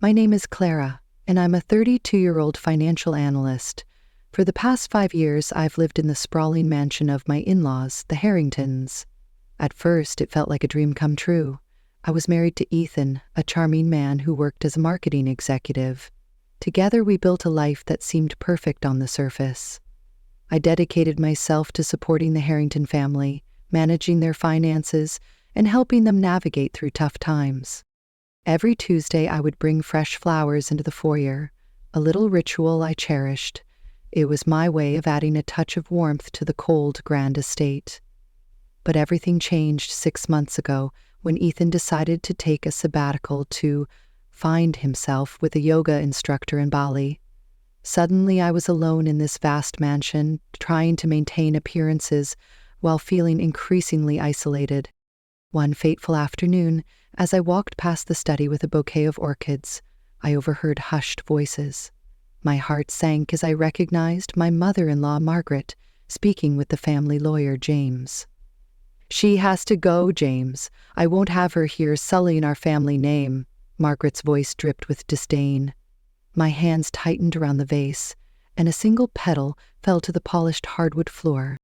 My name is Clara, and I'm a 32-year-old financial analyst. For the past 5 years, I've lived in the sprawling mansion of my in-laws, the Harringtons. At first, it felt like a dream come true. I was married to Ethan, a charming man who worked as a marketing executive. Together, we built a life that seemed perfect on the surface. I dedicated myself to supporting the Harrington family, managing their finances, and helping them navigate through tough times. Every Tuesday, I would bring fresh flowers into the foyer, a little ritual I cherished. It was my way of adding a touch of warmth to the cold, grand estate. But everything changed 6 months ago when Ethan decided to take a sabbatical to find himself with a yoga instructor in Bali. Suddenly, I was alone in this vast mansion, trying to maintain appearances while feeling increasingly isolated. One fateful afternoon, as I walked past the study with a bouquet of orchids, I overheard hushed voices. My heart sank as I recognized my mother-in-law, Margaret, speaking with the family lawyer, James. "She has to go, James. I won't have her here sullying our family name." Margaret's voice dripped with disdain. My hands tightened around the vase, and a single petal fell to the polished hardwood floor.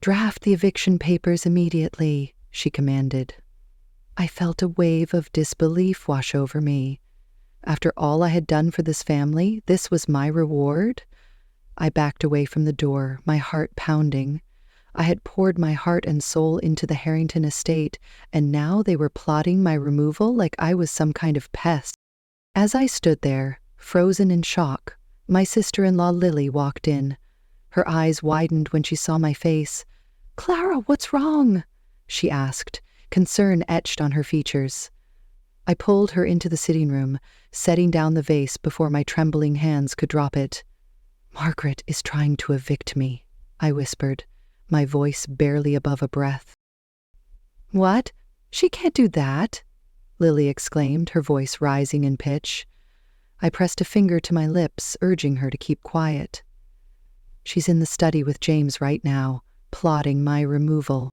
"Draft the eviction papers immediately," she commanded. I felt a wave of disbelief wash over me. After all I had done for this family, this was my reward? I backed away from the door, my heart pounding. I had poured my heart and soul into the Harrington estate, and now they were plotting my removal like I was some kind of pest. As I stood there, frozen in shock, my sister-in-law Lily walked in. Her eyes widened when she saw my face. "Clara, what's wrong?" she asked, concern etched on her features. I pulled her into the sitting room, setting down the vase before my trembling hands could drop it. "Margaret is trying to evict me," I whispered, my voice barely above a breath. "What? She can't do that," Lily exclaimed, her voice rising in pitch. I pressed a finger to my lips, urging her to keep quiet. "She's in the study with James right now, plotting my removal."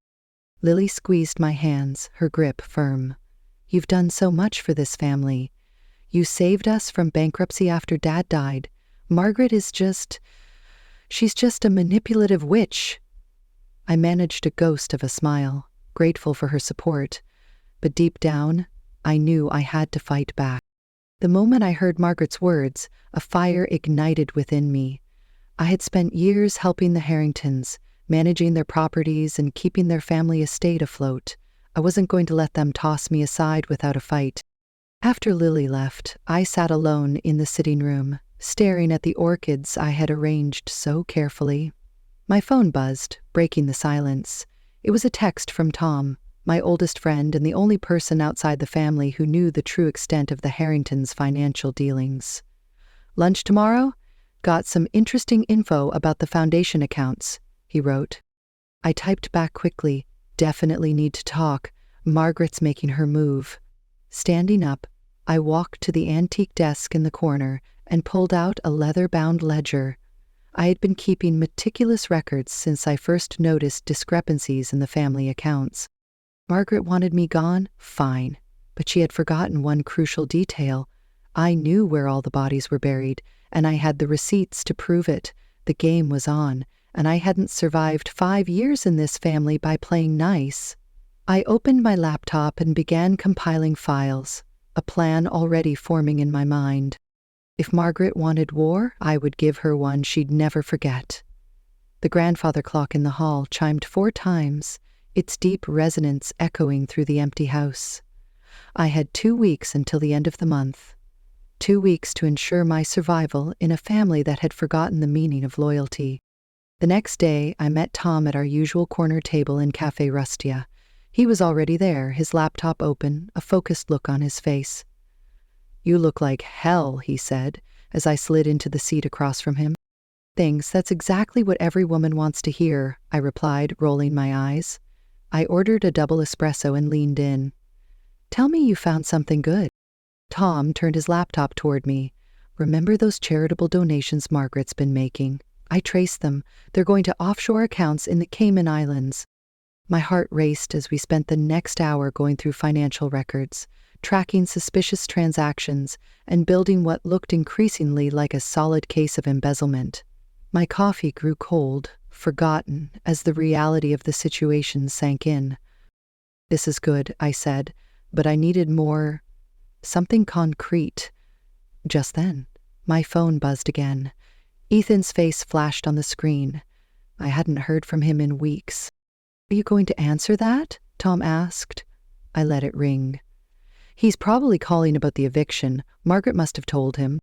Lily squeezed my hands, her grip firm. "You've done so much for this family. You saved us from bankruptcy after Dad died. Margaret is she's just a manipulative witch." I managed a ghost of a smile, grateful for her support, but deep down, I knew I had to fight back. The moment I heard Margaret's words, a fire ignited within me. I had spent years helping the Harringtons, managing their properties and keeping their family estate afloat. I wasn't going to let them toss me aside without a fight. After Lily left, I sat alone in the sitting room, staring at the orchids I had arranged so carefully. My phone buzzed, breaking the silence. It was a text from Tom, my oldest friend and the only person outside the family who knew the true extent of the Harringtons' financial dealings. "Lunch tomorrow? Got some interesting info about the foundation accounts," he wrote. I typed back quickly, "Definitely need to talk. Margaret's making her move." Standing up, I walked to the antique desk in the corner and pulled out a leather-bound ledger. I had been keeping meticulous records since I first noticed discrepancies in the family accounts. Margaret wanted me gone? Fine. But she had forgotten one crucial detail. I knew where all the bodies were buried, and I had the receipts to prove it. The game was on, and I hadn't survived 5 years in this family by playing nice. I opened my laptop and began compiling files, a plan already forming in my mind. If Margaret wanted war, I would give her one she'd never forget. The grandfather clock in the hall chimed 4 times, its deep resonance echoing through the empty house. I had 2 weeks until the end of the month. 2 weeks to ensure my survival in a family that had forgotten the meaning of loyalty. The next day, I met Tom at our usual corner table in Cafe Rustia. He was already there, his laptop open, a focused look on his face. "You look like hell," he said, as I slid into the seat across from him. "Thanks, that's exactly what every woman wants to hear," I replied, rolling my eyes. I ordered a double espresso and leaned in. "Tell me you found something good." Tom turned his laptop toward me. "Remember those charitable donations Margaret's been making? I traced them. They're going to offshore accounts in the Cayman Islands." My heart raced as we spent the next hour going through financial records, tracking suspicious transactions and building what looked increasingly like a solid case of embezzlement. My coffee grew cold, forgotten, as the reality of the situation sank in. "This is good," I said, but I needed more, something concrete. Just then, my phone buzzed again. Ethan's face flashed on the screen. I hadn't heard from him in weeks. "Are you going to answer that?" Tom asked. I let it ring. "He's probably calling about the eviction. Margaret must have told him."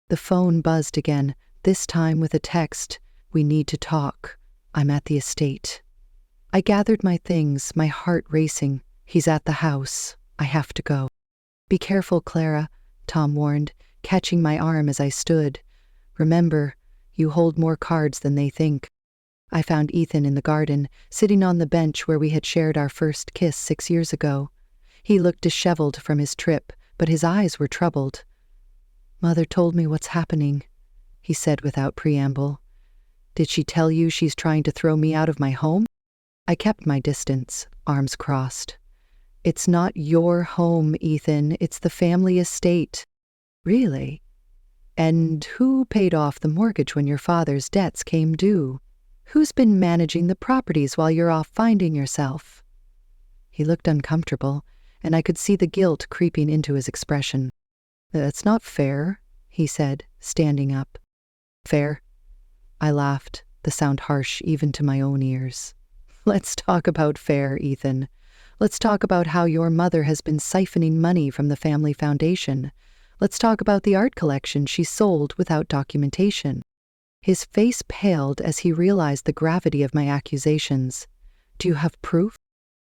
The phone buzzed again, this time with a text. "We need to talk. I'm at the estate." I gathered my things, my heart racing. "He's at the house. I have to go." "Be careful, Clara," Tom warned, catching my arm as I stood. "Remember, you hold more cards than they think." I found Ethan in the garden, sitting on the bench where we had shared our first kiss 6 years ago. He looked disheveled from his trip, but his eyes were troubled. "Mother told me what's happening," he said without preamble. "Did she tell you she's trying to throw me out of my home?" I kept my distance, arms crossed. "It's not your home, Ethan. It's the family estate." "Really? And who paid off the mortgage when your father's debts came due? Who's been managing the properties while you're off finding yourself?" He looked uncomfortable, and I could see the guilt creeping into his expression. "That's not fair," he said, standing up. "Fair?" I laughed, the sound harsh even to my own ears. "Let's talk about fair, Ethan. Let's talk about how your mother has been siphoning money from the family foundation. Let's talk about the art collection she sold without documentation." His face paled as he realized the gravity of my accusations. "Do you have proof?"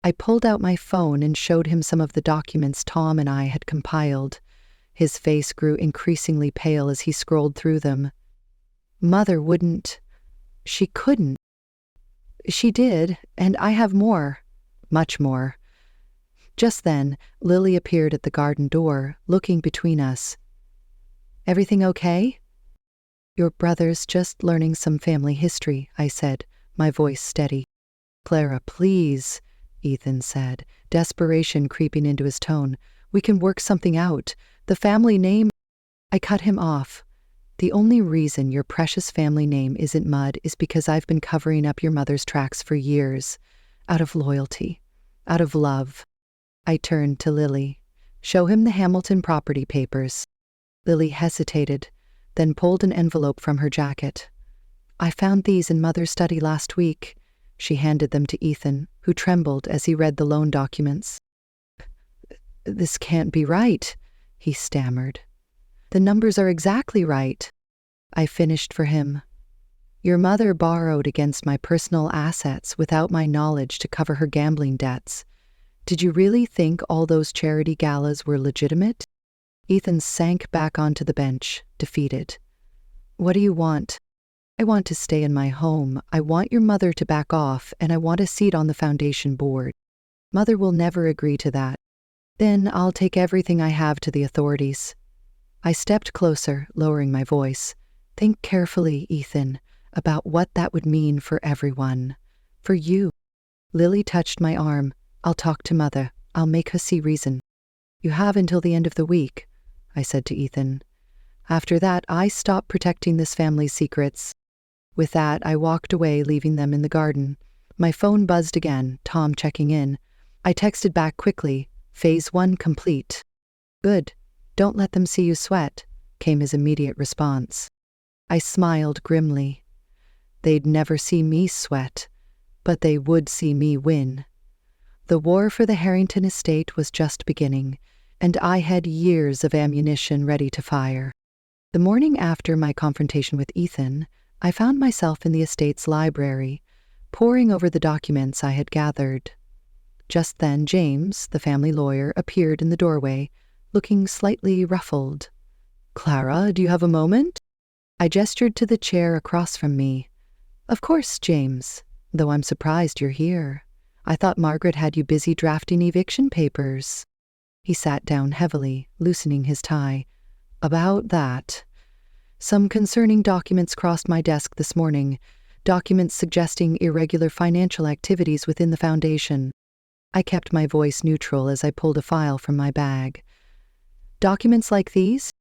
I pulled out my phone and showed him some of the documents Tom and I had compiled. His face grew increasingly pale as he scrolled through them. "Mother wouldn't. She couldn't." "She did, and I have more. Much more." Just then, Lily appeared at the garden door, looking between us. "Everything okay?" "Your brother's just learning some family history," I said, my voice steady. "Clara, please," Ethan said, desperation creeping into his tone. "We can work something out. The family name—" I cut him off. "The only reason your precious family name isn't mud is because I've been covering up your mother's tracks for years. Out of loyalty. Out of love." I turned to Lily. "Show him the Hamilton property papers." Lily hesitated, then pulled an envelope from her jacket. "I found these in Mother's study last week." She handed them to Ethan, who trembled as he read the loan documents. "This can't be right," he stammered. "The numbers are exactly right." I finished for him. "Your mother borrowed against my personal assets without my knowledge to cover her gambling debts. Did you really think all those charity galas were legitimate?" Ethan sank back onto the bench, defeated. "What do you want?" "I want to stay in my home. I want your mother to back off, and I want a seat on the foundation board." "Mother will never agree to that." "Then I'll take everything I have to the authorities." I stepped closer, lowering my voice. "Think carefully, Ethan, about what that would mean for everyone. For you." Lily touched my arm. "I'll talk to Mother. I'll make her see reason." "You have until the end of the week," I said to Ethan. "After that, I stop protecting this family's secrets." With that, I walked away, leaving them in the garden. My phone buzzed again, Tom checking in. I texted back quickly, "Phase 1 complete." "Good. Don't let them see you sweat," came his immediate response. I smiled grimly. They'd never see me sweat, but they would see me win. The war for the Harrington estate was just beginning, and I had years of ammunition ready to fire. The morning after my confrontation with Ethan, I found myself in the estate's library, poring over the documents I had gathered. Just then, James, the family lawyer, appeared in the doorway, looking slightly ruffled. "Clara, do you have a moment?" I gestured to the chair across from me. "Of course, James, though I'm surprised you're here. I thought Margaret had you busy drafting eviction papers." He sat down heavily, loosening his tie. "About that. Some concerning documents crossed my desk this morning, documents suggesting irregular financial activities within the foundation." I kept my voice neutral as I pulled a file from my bag. Documents like these?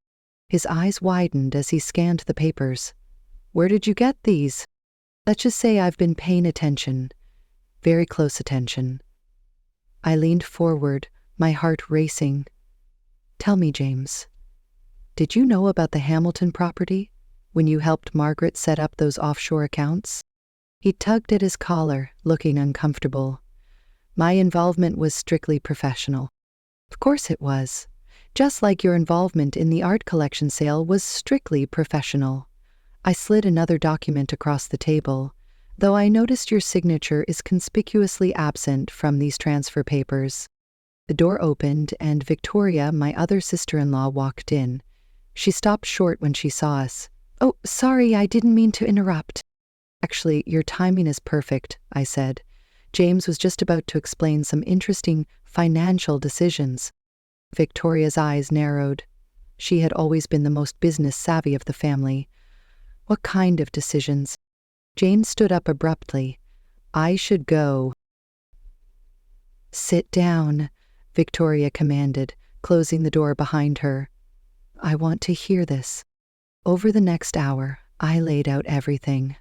His eyes widened as he scanned the papers. Where did you get these? Let's just say I've been paying attention. Very close attention. I leaned forward, my heart racing. Tell me, James, did you know about the Hamilton property when you helped Margaret set up those offshore accounts? He tugged at his collar, looking uncomfortable. My involvement was strictly professional. Of course it was. Just like your involvement in the art collection sale was strictly professional. I slid another document across the table, though I noticed your signature is conspicuously absent from these transfer papers. The door opened and Victoria, my other sister-in-law, walked in. She stopped short when she saw us. Oh, sorry, I didn't mean to interrupt. Actually, your timing is perfect, I said. James was just about to explain some interesting financial decisions. Victoria's eyes narrowed. She had always been the most business-savvy of the family. What kind of decisions? James stood up abruptly. I should go. Sit down, Victoria commanded, closing the door behind her. I want to hear this. Over the next hour, I laid out everything.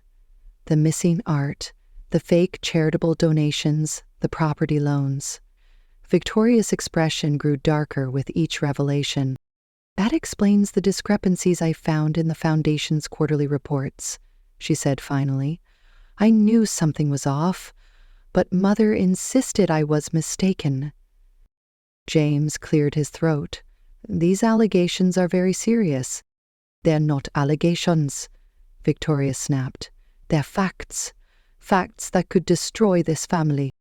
The missing art, the fake charitable donations, the property loans. Victoria's expression grew darker with each revelation. That explains the discrepancies I found in the Foundation's quarterly reports, she said finally. I knew something was off, but Mother insisted I was mistaken. James cleared his throat. These allegations are very serious. They're not allegations, Victoria snapped. They're facts. Facts that could destroy this family.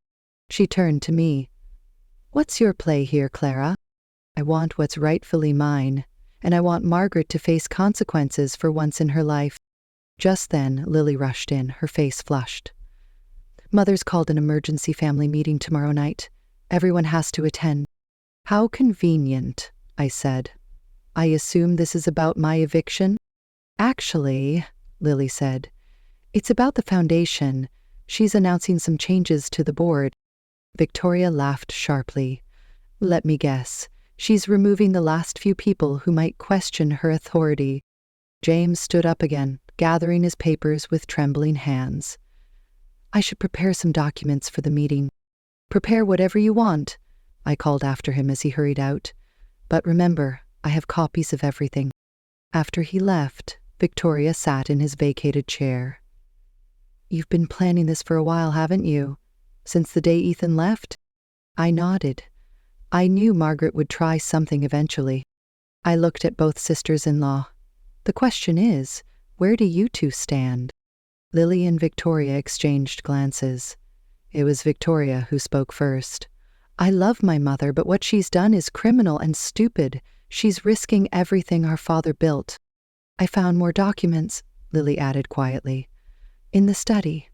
She turned to me. What's your play here, Clara? I want what's rightfully mine, and I want Margaret to face consequences for once in her life. Just then, Lily rushed in, her face flushed. Mother's called an emergency family meeting tomorrow night. Everyone has to attend. How convenient, I said. I assume this is about my eviction? Actually, Lily said, it's about the Foundation. She's announcing some changes to the board. Victoria laughed sharply. Let me guess. She's removing the last few people who might question her authority. James stood up again, gathering his papers with trembling hands. I should prepare some documents for the meeting. Prepare whatever you want, I called after him as he hurried out. But remember, I have copies of everything. After he left, Victoria sat in his vacated chair. You've been planning this for a while, haven't you? Since the day Ethan left? I nodded. I knew Margaret would try something eventually. I looked at both sisters-in-law. The question is, where do you two stand? Lily and Victoria exchanged glances. It was Victoria who spoke first. I love my mother, but what she's done is criminal and stupid. She's risking everything our father built. I found more documents, Lily added quietly. In the study.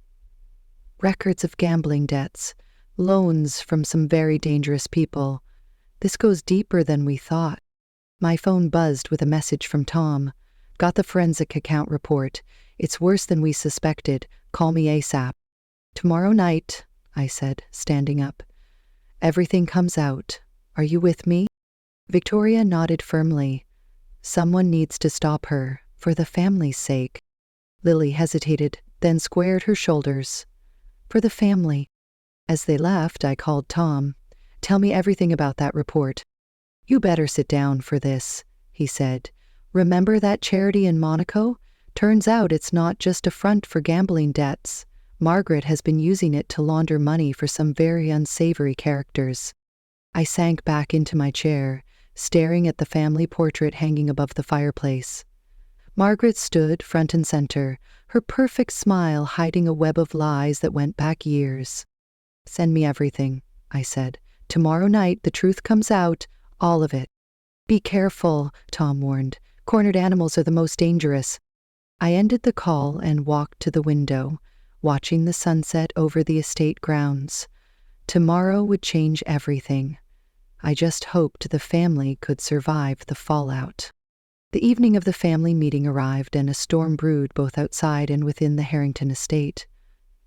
Records of gambling debts, loans from some very dangerous people. This goes deeper than we thought. My phone buzzed with a message from Tom. Got the forensic account report. It's worse than we suspected. Call me ASAP. Tomorrow night, I said, standing up. Everything comes out. Are you with me? Victoria nodded firmly. Someone needs to stop her, for the family's sake. Lily hesitated, then squared her shoulders. For the family. As they left, I called Tom. Tell me everything about that report. You better sit down for this, he said. Remember that charity in Monaco? Turns out it's not just a front for gambling debts. Margaret has been using it to launder money for some very unsavory characters. I sank back into my chair, staring at the family portrait hanging above the fireplace. Margaret stood front and center, her perfect smile hiding a web of lies that went back years. Send me everything, I said. Tomorrow night the truth comes out, all of it. Be careful, Tom warned. Cornered animals are the most dangerous. I ended the call and walked to the window, watching the sunset over the estate grounds. Tomorrow would change everything. I just hoped the family could survive the fallout. The evening of the family meeting arrived and a storm brewed both outside and within the Harrington estate.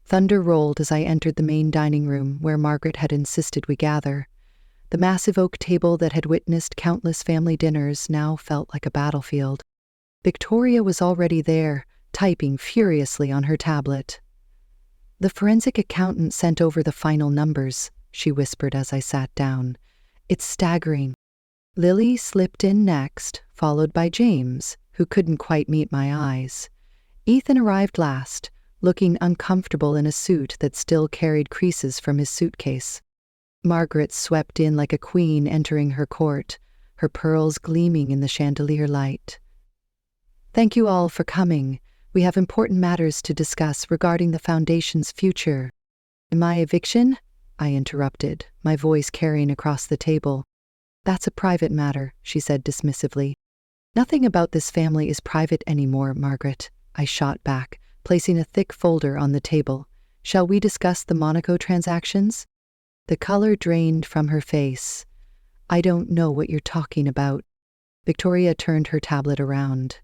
Thunder rolled as I entered the main dining room where Margaret had insisted we gather. The massive oak table that had witnessed countless family dinners now felt like a battlefield. Victoria was already there, typing furiously on her tablet. "The forensic accountant sent over the final numbers," she whispered as I sat down. "It's staggering." Lily slipped in next, followed by James, who couldn't quite meet my eyes. Ethan arrived last, looking uncomfortable in a suit that still carried creases from his suitcase. Margaret swept in like a queen entering her court, her pearls gleaming in the chandelier light. "Thank you all for coming. We have important matters to discuss regarding the Foundation's future." "My eviction?" I interrupted, my voice carrying across the table. "That's a private matter," she said dismissively. "Nothing about this family is private anymore, Margaret," I shot back, placing a thick folder on the table. "Shall we discuss the Monaco transactions?" The color drained from her face. "I don't know what you're talking about." Victoria turned her tablet around.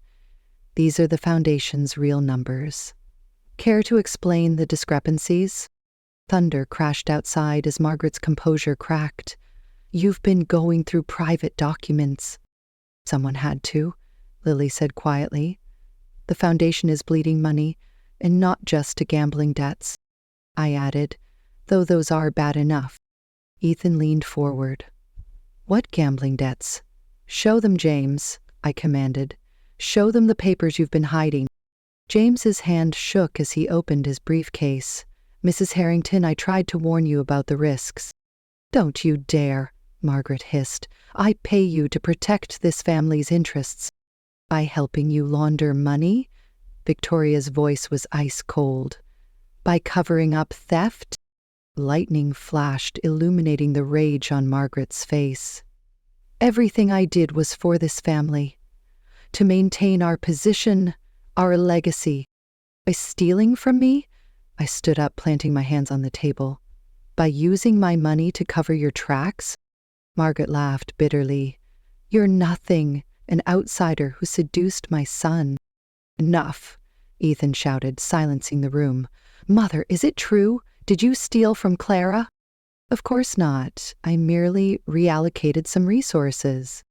"These are the Foundation's real numbers. Care to explain the discrepancies?" Thunder crashed outside as Margaret's composure cracked. "You've been going through private documents." "Someone had to," Lily said quietly. "The Foundation is bleeding money, and not just to gambling debts," I added, "though those are bad enough." Ethan leaned forward. "What gambling debts?" "Show them, James," I commanded. "Show them the papers you've been hiding." James's hand shook as he opened his briefcase. "Mrs. Harrington, I tried to warn you about the risks." "Don't you dare," Margaret hissed. "I pay you to protect this family's interests." "By helping you launder money?" Victoria's voice was ice cold. "By covering up theft?" Lightning flashed, illuminating the rage on Margaret's face. "Everything I did was for this family. To maintain our position, our legacy. By stealing from me?" I stood up, planting my hands on the table. "By using my money to cover your tracks?" Margaret laughed bitterly. "You're nothing, an outsider who seduced my son." "Enough," Ethan shouted, silencing the room. "Mother, is it true? Did you steal from Clara?" "Of course not. I merely reallocated some resources."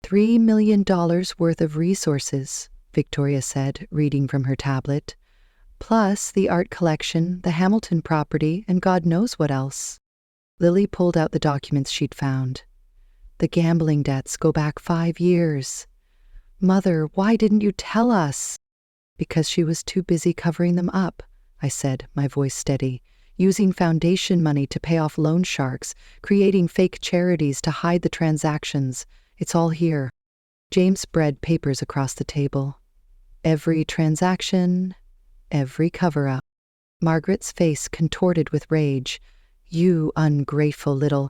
$3 million worth of resources, Victoria said, reading from her tablet. "Plus the art collection, the Hamilton property, and God knows what else." Lily pulled out the documents she'd found. "The gambling debts go back 5 years. Mother, why didn't you tell us?" "Because she was too busy covering them up," I said, my voice steady. "Using Foundation money to pay off loan sharks, creating fake charities to hide the transactions. It's all here." James spread papers across the table. "Every transaction, every cover-up." Margaret's face contorted with rage. "You ungrateful little—"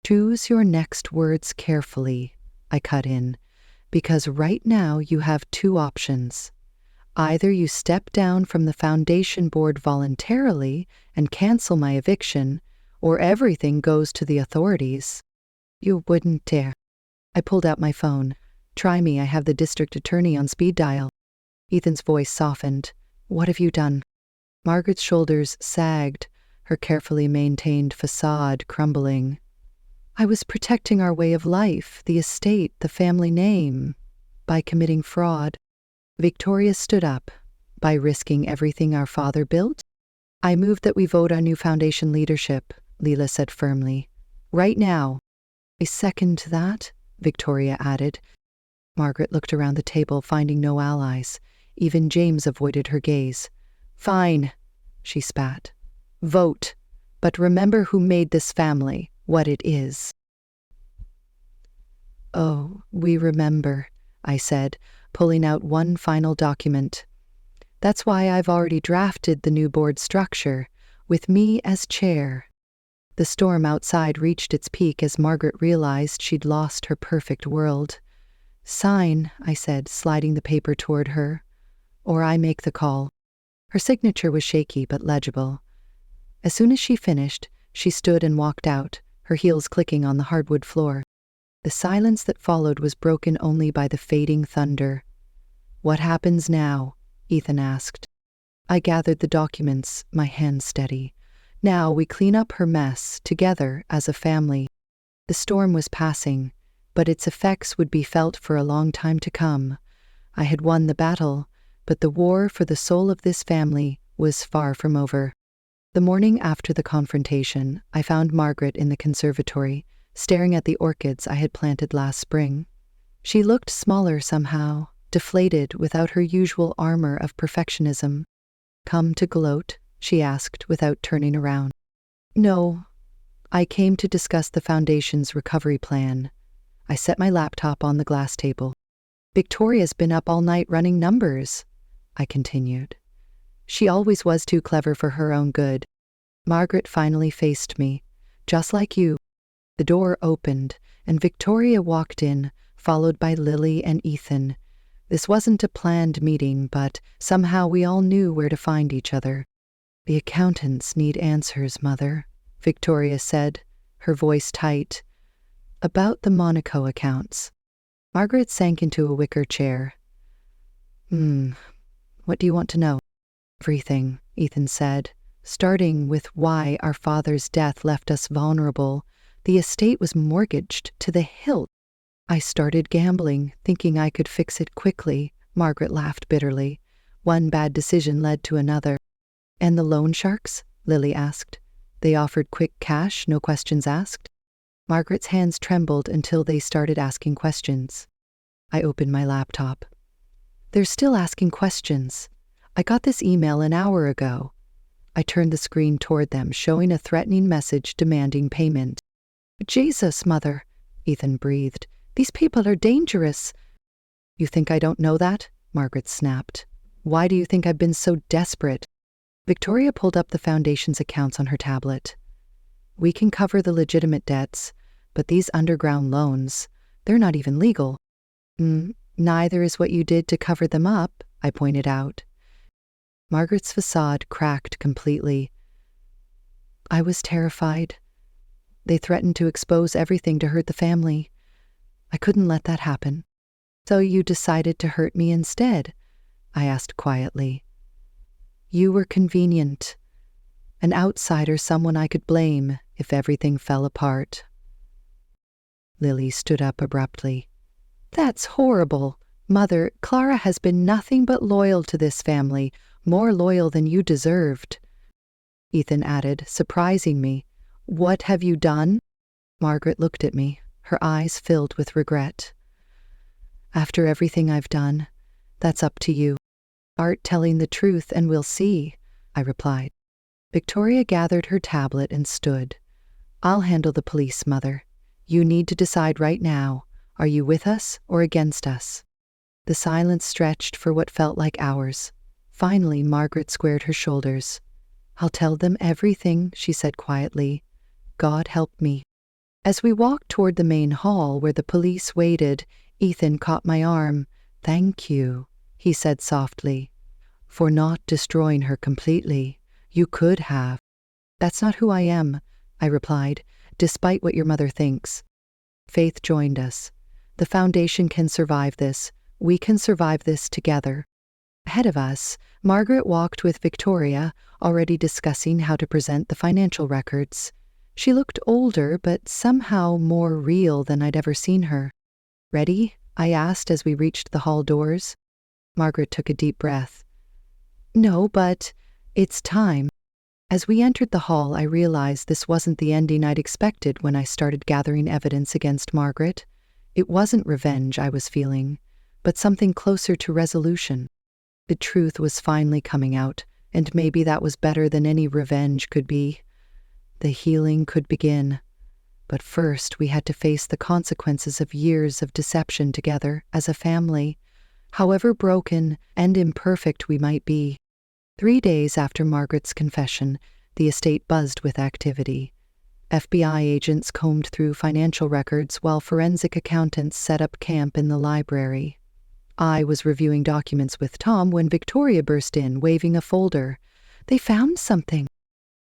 "Choose your next words carefully," I cut in, "because right now you have 2 options. Either you step down from the Foundation board voluntarily and cancel my eviction, or everything goes to the authorities." "You wouldn't dare." I pulled out my phone. "Try me, I have the district attorney on speed dial." Ethan's voice softened. "What have you done?" Margaret's shoulders sagged, her carefully maintained facade crumbling. "I was protecting our way of life, the estate, the family name, by committing fraud." Victoria stood up. "By risking everything our father built?" "I moved that we vote on new Foundation leadership," Leela said firmly. "Right now." "I second that," Victoria added. Margaret looked around the table, finding no allies. Even James avoided her gaze. "Fine," she spat. "Vote. But remember who made this family, what it is." "Oh, we remember," I said, pulling out one final document. "That's why I've already drafted the new board structure, with me as chair." The storm outside reached its peak as Margaret realized she'd lost her perfect world. "Sign," I said, sliding the paper toward her. "Or I make the call." Her signature was shaky but legible. As soon as she finished, she stood and walked out, her heels clicking on the hardwood floor. The silence that followed was broken only by the fading thunder. "What happens now?" Ethan asked. I gathered the documents, my hands steady. "Now we clean up her mess, together as a family." The storm was passing, but its effects would be felt for a long time to come. I had won the battle, but the war for the soul of this family was far from over. The morning after the confrontation, I found Margaret in the conservatory, staring at the orchids I had planted last spring. She looked smaller somehow, deflated without her usual armor of perfectionism. "Come to gloat?" she asked without turning around. "No, I came to discuss the Foundation's recovery plan." I set my laptop on the glass table. "Victoria's been up all night running numbers," I continued. "She always was too clever for her own good." Margaret finally faced me. "Just like you." The door opened, and Victoria walked in, followed by Lily and Ethan. This wasn't a planned meeting, but somehow we all knew where to find each other. "The accountants need answers, Mother," Victoria said, her voice tight. "About the Monaco accounts." Margaret sank into a wicker chair. What do you want to know?" "Everything," Ethan said, "starting with why our father's death left us vulnerable. The estate was mortgaged to the hilt." "I started gambling, thinking I could fix it quickly," Margaret laughed bitterly. "One bad decision led to another." "And the loan sharks?" Lily asked. "They offered quick cash, no questions asked?" Margaret's hands trembled until they started asking questions. I opened my laptop. "They're still asking questions. I got this email an hour ago." I turned the screen toward them, showing a threatening message demanding payment. "Jesus, Mother," Ethan breathed. "These people are dangerous." "You think I don't know that?" Margaret snapped. "Why do you think I've been so desperate?" Victoria pulled up the Foundation's accounts on her tablet. "We can cover the legitimate debts, but these underground loans, they're not even legal." Neither is what you did to cover them up," I pointed out. Margaret's facade cracked completely. "I was terrified. They threatened to expose everything to hurt the family. I couldn't let that happen." "So you decided to hurt me instead?" I asked quietly. "You were convenient. An outsider, someone I could blame if everything fell apart." Lily stood up abruptly. "That's horrible. Mother, Clara has been nothing but loyal to this family, more loyal than you deserved." Ethan added, surprising me. "What have you done?" Margaret looked at me, her eyes filled with regret. "After everything I've done, that's up to you. Start telling the truth and we'll see," I replied. Victoria gathered her tablet and stood. "I'll handle the police, Mother. You need to decide right now. Are you with us or against us?" The silence stretched for what felt like hours. Finally, Margaret squared her shoulders. "I'll tell them everything," she said quietly. "God help me." As we walked toward the main hall where the police waited, Ethan caught my arm. "Thank you," he said softly, "for not destroying her completely. You could have." "That's not who I am," I replied, "despite what your mother thinks." Faith joined us. "The Foundation can survive this. We can survive this together." Ahead of us, Margaret walked with Victoria, already discussing how to present the financial records. She looked older, but somehow more real than I'd ever seen her. "Ready?" I asked as we reached the hall doors. Margaret took a deep breath. "No, but it's time." As we entered the hall, I realized this wasn't the ending I'd expected when I started gathering evidence against Margaret. It wasn't revenge I was feeling, but something closer to resolution. The truth was finally coming out, and maybe that was better than any revenge could be. The healing could begin. But first, we had to face the consequences of years of deception together as a family, however broken and imperfect we might be. 3 days after Margaret's confession, the estate buzzed with activity. FBI agents combed through financial records while forensic accountants set up camp in the library. I was reviewing documents with Tom when Victoria burst in, waving a folder. "They found something."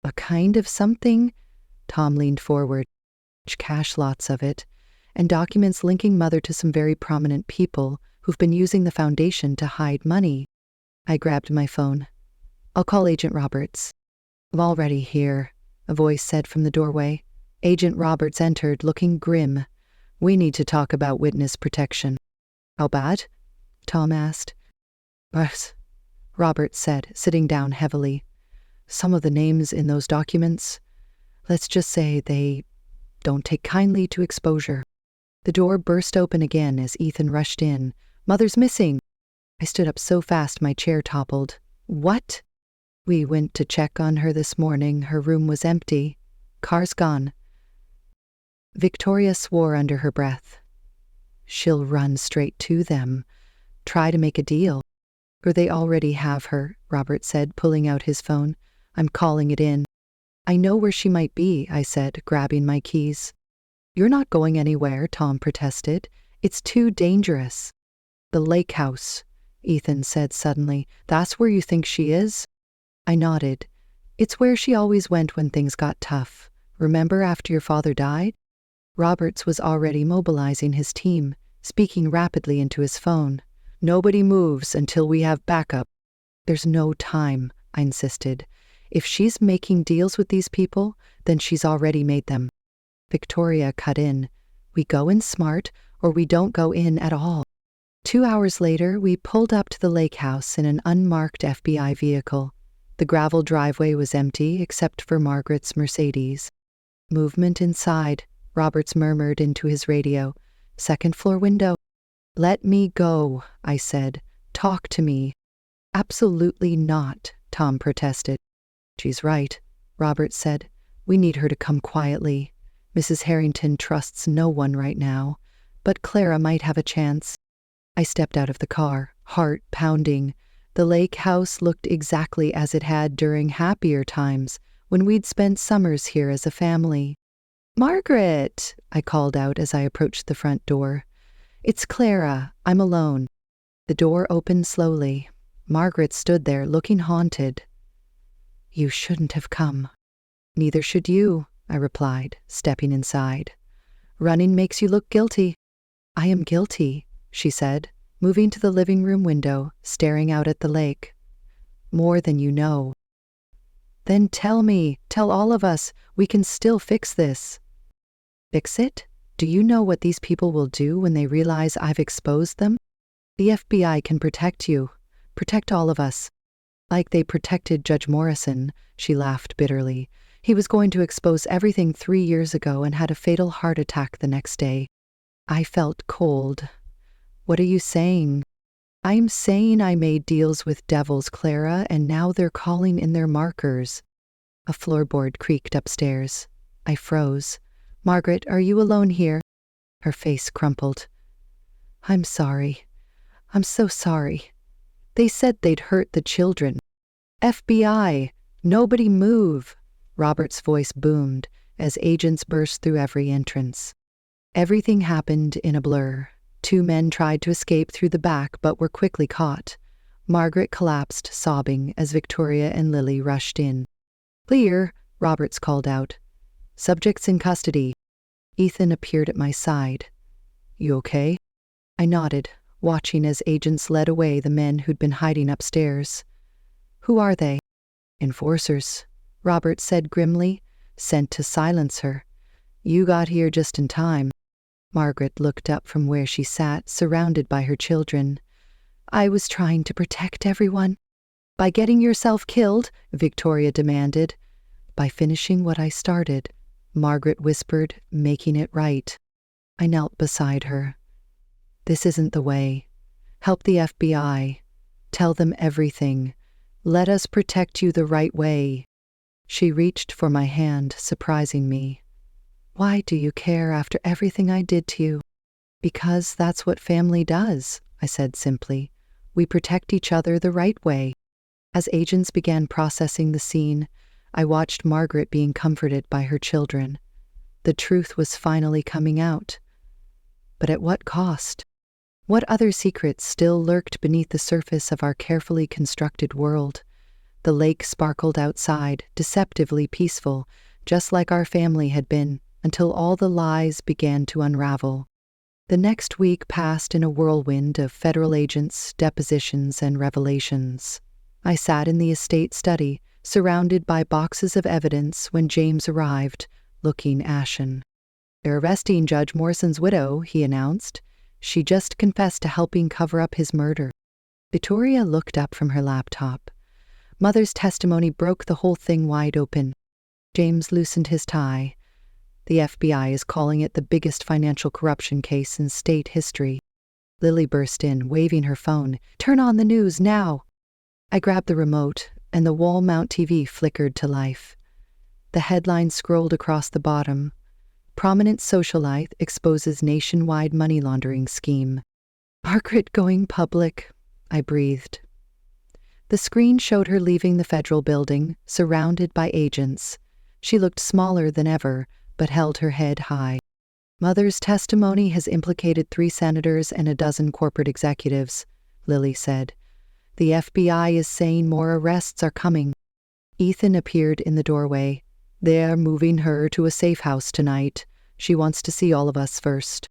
"A kind of something?" Tom leaned forward. "Cash, lots of it, and documents linking Mother to some very prominent people who've been using the Foundation to hide money." I grabbed my phone. "I'll call Agent Roberts." "I'm already here," a voice said from the doorway. Agent Roberts entered, looking grim. "We need to talk about witness protection." "How bad?" Tom asked. "Yes," Roberts said, sitting down heavily. "Some of the names in those documents, let's just say they don't take kindly to exposure." The door burst open again as Ethan rushed in. "Mother's missing!" I stood up so fast my chair toppled. "What?" "We went to check on her this morning. Her room was empty. Car's gone." Victoria swore under her breath. "She'll run straight to them. Try to make a deal. Or they already have her," Robert said, pulling out his phone. "I'm calling it in." "I know where she might be," I said, grabbing my keys. "You're not going anywhere," Tom protested. "It's too dangerous." "The lake house," Ethan said suddenly. "That's where you think she is?" I nodded. "It's where she always went when things got tough. Remember after your father died?" Roberts was already mobilizing his team, speaking rapidly into his phone. "Nobody moves until we have backup." "There's no time," I insisted. "If she's making deals with these people, then she's already made them." Victoria cut in. "We go in smart, or we don't go in at all." 2 hours later, we pulled up to the lake house in an unmarked FBI vehicle. The gravel driveway was empty except for Margaret's Mercedes. "Movement inside," Roberts murmured into his radio. "Second floor window." "Let me go," I said. "Talk to me." "Absolutely not," Tom protested. "She's right," Roberts said. "We need her to come quietly. Mrs. Harrington trusts no one right now, but Clara might have a chance." I stepped out of the car, heart pounding. The lake house looked exactly as it had during happier times, when we'd spent summers here as a family. "Margaret!" I called out as I approached the front door. "It's Clara. I'm alone." The door opened slowly. Margaret stood there, looking haunted. "You shouldn't have come." "Neither should you," I replied, stepping inside. "Running makes you look guilty." "I am guilty," she said, moving to the living room window, staring out at the lake. "More than you know." "Then tell me, tell all of us, we can still fix this." "Fix it? Do you know what these people will do when they realize I've exposed them? The FBI can protect you, protect all of us. Like they protected Judge Morrison," she laughed bitterly. "He was going to expose everything 3 years ago and had a fatal heart attack the next day." I felt cold. "What are you saying?" "I'm saying I made deals with devils, Clara, and now they're calling in their markers." A floorboard creaked upstairs. I froze. "Margaret, are you alone here?" Her face crumpled. "I'm sorry. I'm so sorry. They said they'd hurt the children." "FBI! Nobody move!" Robert's voice boomed as agents burst through every entrance. Everything happened in a blur. 2 men tried to escape through the back but were quickly caught. Margaret collapsed, sobbing, as Victoria and Lily rushed in. "Clear," Roberts called out. "Subjects in custody." Ethan appeared at my side. "You okay?" I nodded, watching as agents led away the men who'd been hiding upstairs. "Who are they?" "Enforcers," Roberts said grimly, "sent to silence her. You got here just in time." Margaret looked up from where she sat, surrounded by her children. "I was trying to protect everyone." "By getting yourself killed?" Victoria demanded. "By finishing what I started," Margaret whispered, making it right. I knelt beside her. "This isn't the way. Help the FBI. Tell them everything. Let us protect you the right way." She reached for my hand, surprising me. "Why do you care after everything I did to you?" "Because that's what family does," I said simply. "We protect each other the right way." As agents began processing the scene, I watched Margaret being comforted by her children. The truth was finally coming out. But at what cost? What other secrets still lurked beneath the surface of our carefully constructed world? The lake sparkled outside, deceptively peaceful, just like our family had been, until all the lies began to unravel. The next week passed in a whirlwind of federal agents, depositions, and revelations. I sat in the estate study, surrounded by boxes of evidence when James arrived, looking ashen. "They're arresting Judge Morrison's widow," he announced. "She just confessed to helping cover up his murder." Victoria looked up from her laptop. Mother's testimony broke the whole thing wide open. James loosened his tie. "The FBI is calling it the biggest financial corruption case in state history." Lily burst in, waving her phone. "Turn on the news now!" I grabbed the remote, and the wall mount TV flickered to life. The headline scrolled across the bottom. "Prominent socialite exposes nationwide money laundering scheme." "Margaret going public," I breathed. The screen showed her leaving the federal building, surrounded by agents. She looked smaller than ever, but held her head high. "Mother's testimony has implicated 3 senators and a dozen corporate executives," Lily said. "The FBI is saying more arrests are coming." Ethan appeared in the doorway. "They're moving her to a safe house tonight. She wants to see all of us first."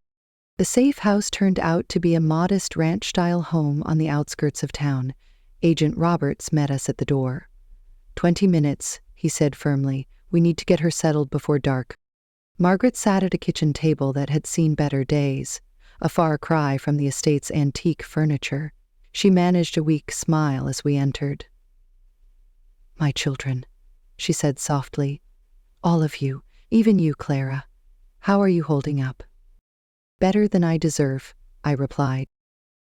The safe house turned out to be a modest ranch-style home on the outskirts of town. Agent Roberts met us at the door. 20 minutes, he said firmly. "We need to get her settled before dark." Margaret sat at a kitchen table that had seen better days, a far cry from the estate's antique furniture. She managed a weak smile as we entered. "My children," she said softly. "All of you, even you, Clara. How are you holding up?" "Better than I deserve," I replied.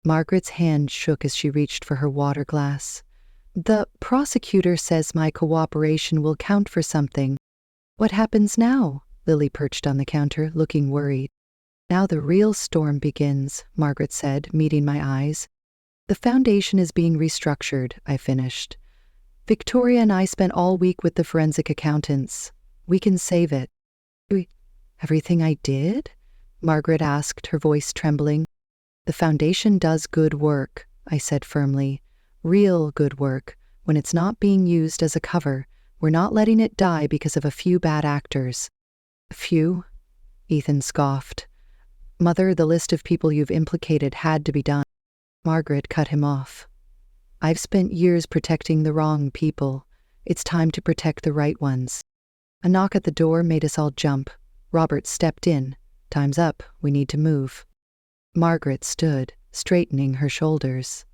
Margaret's hand shook as she reached for her water glass. "The prosecutor says my cooperation will count for something." "What happens now?" Lily perched on the counter, looking worried. "Now the real storm begins," Margaret said, meeting my eyes. "The foundation is being restructured," I finished. "Victoria and I spent all week with the forensic accountants. We can save it." "Everything I did?" Margaret asked, her voice trembling. "The foundation does good work," I said firmly. "Real good work, when it's not being used as a cover. We're not letting it die because of a few bad actors." "A few?" Ethan scoffed. "Mother, the list of people you've implicated had to be done." Margaret cut him off. "I've spent years protecting the wrong people. It's time to protect the right ones." A knock at the door made us all jump. Robert stepped in. "Time's up. We need to move." Margaret stood, straightening her shoulders.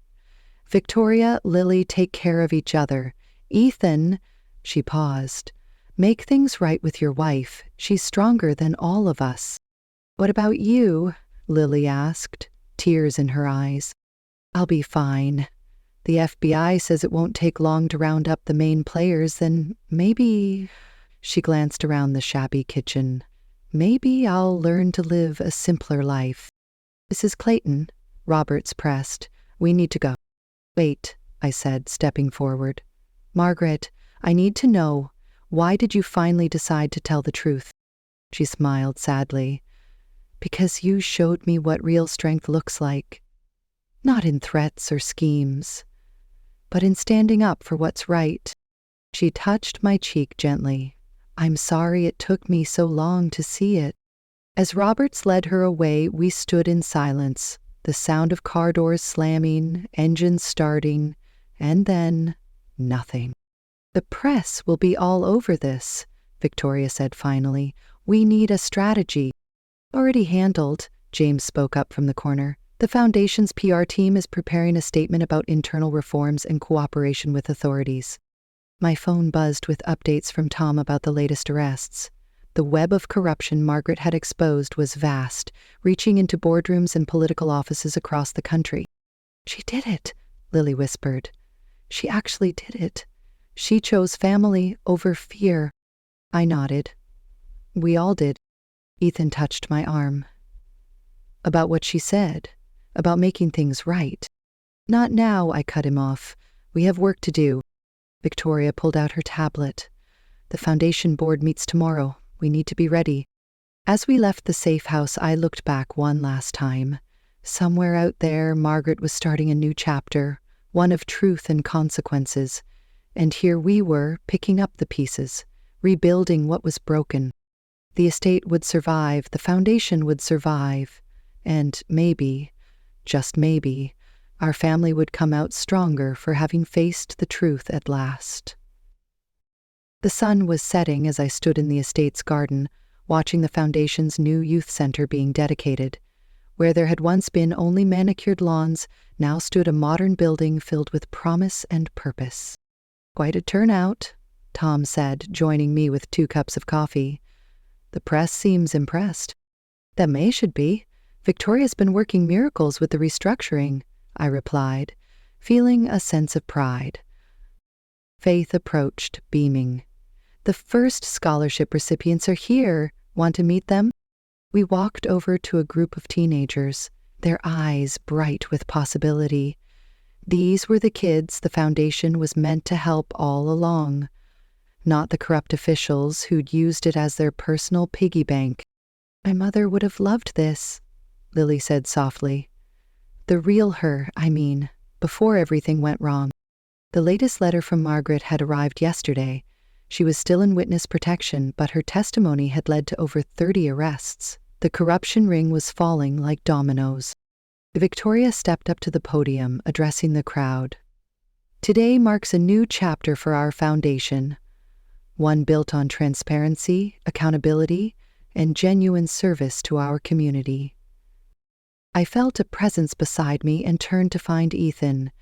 "Victoria, Lily, take care of each other. Ethan," she paused, "make things right with your wife. She's stronger than all of us." "What about you?" Lily asked, tears in her eyes. "I'll be fine. The FBI says it won't take long to round up the main players, then maybe—" She glanced around the shabby kitchen. "Maybe I'll learn to live a simpler life." "Mrs. Clayton," Roberts pressed, "we need to go." "Wait," I said, stepping forward. "Margaret, I need to know, why did you finally decide to tell the truth?" She smiled sadly. "Because you showed me what real strength looks like. Not in threats or schemes, but in standing up for what's right." She touched my cheek gently. "I'm sorry it took me so long to see it." As Roberts led her away, we stood in silence, the sound of car doors slamming, engines starting, and then nothing. "The press will be all over this," Victoria said finally. "We need a strategy." "Already handled," James spoke up from the corner. "The Foundation's PR team is preparing a statement about internal reforms and cooperation with authorities." My phone buzzed with updates from Tom about the latest arrests. The web of corruption Margaret had exposed was vast, reaching into boardrooms and political offices across the country. "She did it," Lily whispered. "She actually did it. She chose family over fear." I nodded. "We all did." Ethan touched my arm. "About what she said, about making things right." "Not now," I cut him off. "We have work to do." Victoria pulled out her tablet. "The Foundation board meets tomorrow. We need to be ready." As we left the safe house, I looked back one last time. Somewhere out there, Margaret was starting a new chapter, one of truth and consequences. And here we were, picking up the pieces, rebuilding what was broken. The estate would survive, the Foundation would survive, and maybe, just maybe, our family would come out stronger for having faced the truth at last. The sun was setting as I stood in the estate's garden, watching the foundation's new youth center being dedicated. Where there had once been only manicured lawns, now stood a modern building filled with promise and purpose. "Quite a turnout," Tom said, joining me with 2 cups of coffee. "The press seems impressed." "That May should be. Victoria's been working miracles with the restructuring," I replied, feeling a sense of pride. Faith approached, beaming. "The first scholarship recipients are here. Want to meet them?" We walked over to a group of teenagers, their eyes bright with possibility. These were the kids the foundation was meant to help all along, not the corrupt officials who'd used it as their personal piggy bank. "My mother would have loved this," Lily said softly. "The real her, I mean, before everything went wrong." The latest letter from Margaret had arrived yesterday. She was still in witness protection, but her testimony had led to over 30 arrests. The corruption ring was falling like dominoes. Victoria stepped up to the podium, addressing the crowd. "Today marks a new chapter for our foundation, one built on transparency, accountability, and genuine service to our community." I felt a presence beside me and turned to find Ethan.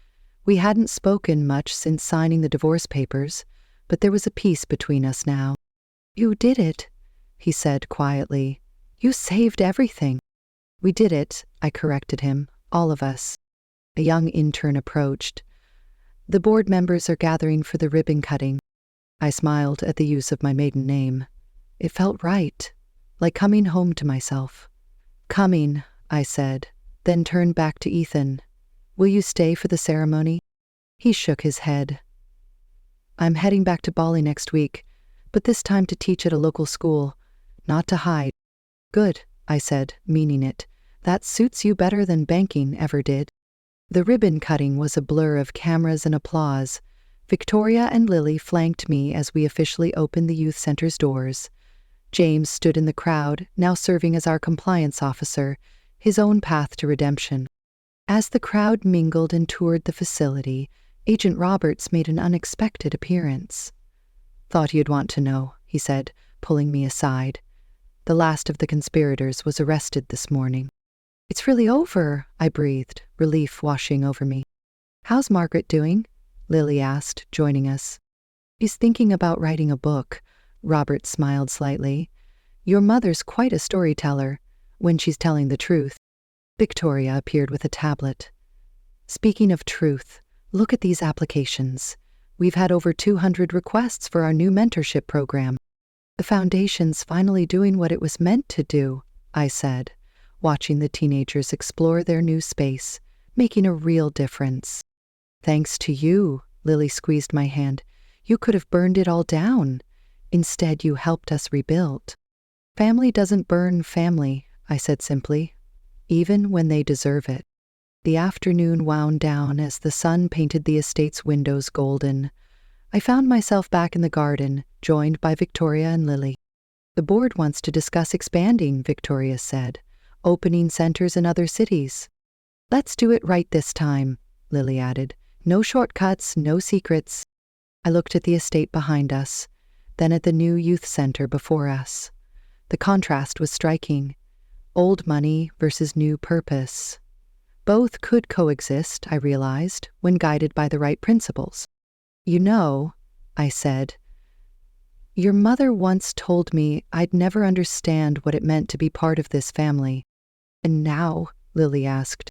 We hadn't spoken much since signing the divorce papers, but there was a peace between us now. "You did it," he said quietly. "You saved everything." "We did it," I corrected him. "All of us." A young intern approached. "The board members are gathering for the ribbon cutting." I smiled at the use of my maiden name. It felt right, like coming home to myself. "Coming," I said, then turned back to Ethan. "Will you stay for the ceremony?" He shook his head. "I'm heading back to Bali next week, but this time to teach at a local school, not to hide." "Good," I said, meaning it. "That suits you better than banking ever did." The ribbon cutting was a blur of cameras and applause. Victoria and Lily flanked me as we officially opened the youth center's doors. James stood in the crowd, now serving as our compliance officer, his own path to redemption. As the crowd mingled and toured the facility, Agent Roberts made an unexpected appearance. "Thought you'd want to know," he said, pulling me aside. "The last of the conspirators was arrested this morning." "It's really over," I breathed, relief washing over me. "How's Margaret doing?" Lily asked, joining us. "She's thinking about writing a book." Robert smiled slightly. "Your mother's quite a storyteller, when she's telling the truth." Victoria appeared with a tablet. "Speaking of truth, look at these applications. We've had over 200 requests for our new mentorship program." "The foundation's finally doing what it was meant to do," I said, watching the teenagers explore their new space, making a real difference. "Thanks to you," Lily squeezed my hand. "You could have burned it all down. Instead, you helped us rebuild." "Family doesn't burn family," I said simply, "even when they deserve it." The afternoon wound down as the sun painted the estate's windows golden. I found myself back in the garden, joined by Victoria and Lily. "The board wants to discuss expanding," Victoria said, "opening centers in other cities." "Let's do it right this time," Lily added. "No shortcuts, no secrets." I looked at the estate behind us, then at the new youth center before us. The contrast was striking. Old money versus new purpose. Both could coexist, I realized, when guided by the right principles. "You know," I said, "your mother once told me I'd never understand what it meant to be part of this family." "And now?" Lily asked.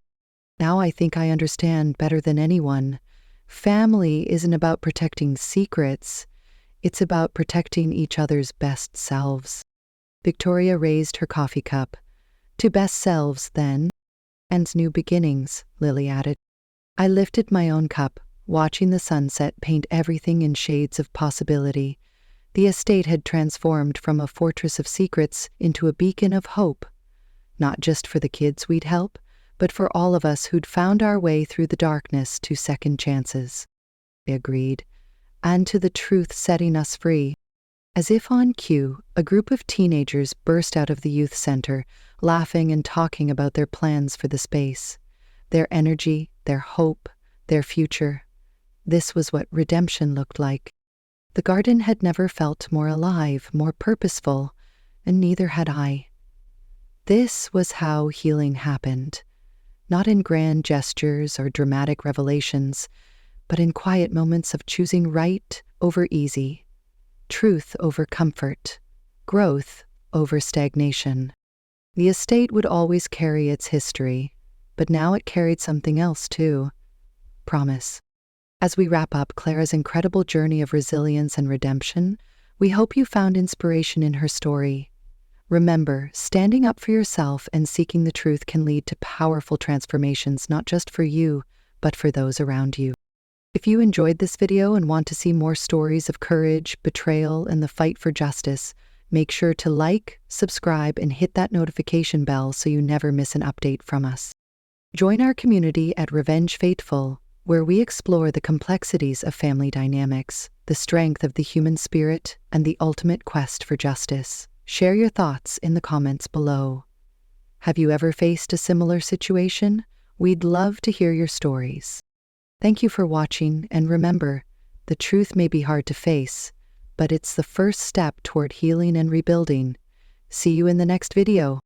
"Now I think I understand better than anyone. Family isn't about protecting secrets. It's about protecting each other's best selves." Victoria raised her coffee cup. "To best selves, then. And new beginnings," Lily added. I lifted my own cup, watching the sunset paint everything in shades of possibility. The estate had transformed from a fortress of secrets into a beacon of hope, not just for the kids we'd help, but for all of us who'd found our way through the darkness to second chances. I agreed, and to the truth setting us free. As if on cue, a group of teenagers burst out of the youth center, laughing and talking about their plans for the space, their energy, their hope, their future. This was what redemption looked like. The garden had never felt more alive, more purposeful, and neither had I. This was how healing happened, not in grand gestures or dramatic revelations, but in quiet moments of choosing right over easy, truth over comfort, growth over stagnation. The estate would always carry its history, but now it carried something else too: promise. As we wrap up Clara's incredible journey of resilience and redemption, we hope you found inspiration in her story. Remember, standing up for yourself and seeking the truth can lead to powerful transformations, not just for you, but for those around you. If you enjoyed this video and want to see more stories of courage, betrayal, and the fight for justice, make sure to like, subscribe, and hit that notification bell so you never miss an update from us. Join our community at Fateful, where we explore the complexities of family dynamics, the strength of the human spirit, and the ultimate quest for justice. Share your thoughts in the comments below. Have you ever faced a similar situation? We'd love to hear your stories. Thank you for watching, and remember, the truth may be hard to face, but it's the first step toward healing and rebuilding. See you in the next video.